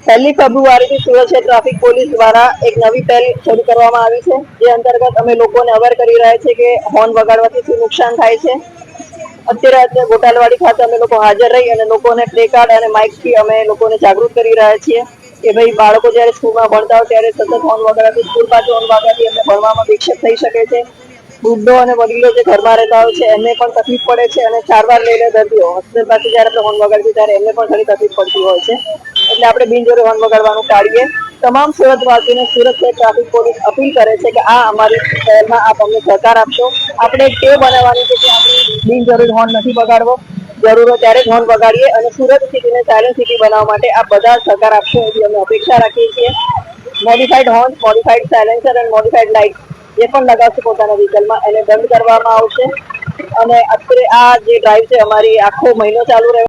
પહેલી ફેબ્રુઆરીથી સુરત શહેર traffic police દ્વારા એક નવી પહેલ શરૂ કરવામાં આવી છે, જે અંતર્ગત અમે લોકોને અવેર કરી રહ્યા છીએ કે હોર્ન વગાડવાથી શું નુકસાન થાય છે. અત્યારે ગોટાલવાડી ખાતે અમે લોકો હાજર રહી અને લોકોને પ્લે કાર્ડ અને માઇકથી અમે લોકોને જાગૃત કરી રહ્યા છીએ કે ભાઈ બાળકો જ્યારે સ્કૂલમાં ભણતા હોય ત્યારે સતત હોર્ન વગાડવાથી સ્કૂલ પાછળ હોર્ન વગાડવાથી એમને ભણવામાં વિક્ષેપ થઈ શકે છે. વૃદ્ધો અને વડીલો જે ઘરમાં રહેતા હોય છે એમને પણ તકલીફ પડે છે અને સારવાર લઈને દર્દીઓ હોસ્પિટલ પાસે જ્યારે આપણે હોર્ન વગાડીએ ત્યારે એમને પણ ઘણી તકલીફ પડતી હોય છે. એટલે આપણે બિનજરૂરી હોર્ન વગાડવાનું ટાળીએ. તમામ સુરતવાસીઓને સુરત શહેર ટ્રાફિક પોલીસ અપીલ કરે છે કે આ અમારી શહેરમાં આપ અમને સહકાર આપશો. આપણે એક ટેવ બનાવવાની છે કે આપણે બિનજરૂરી હોર્ન નથી વગાડવો. જરૂર હોય ત્યારે જ હોર્ન વગાડીએ અને સુરત સિટીને સાયલન્ટ સિટી બનાવવા માટે આપ બધા સહકાર આપશો એવી અમે અપેક્ષા રાખીએ છીએ. મોડિફાઈડ હોર્ન, મોડિફાઈડ સાયલેન્સર અને મોડિફાઈડ લાઇટ જે પણ લગાવશે પોતાના વ્હીકલમાં એને બંધ કરવામાં આવશે. અને અત્યારે આ જે ડ્રાઈવ છે અમારી આખો મહિનો ચાલુ રહ્યો.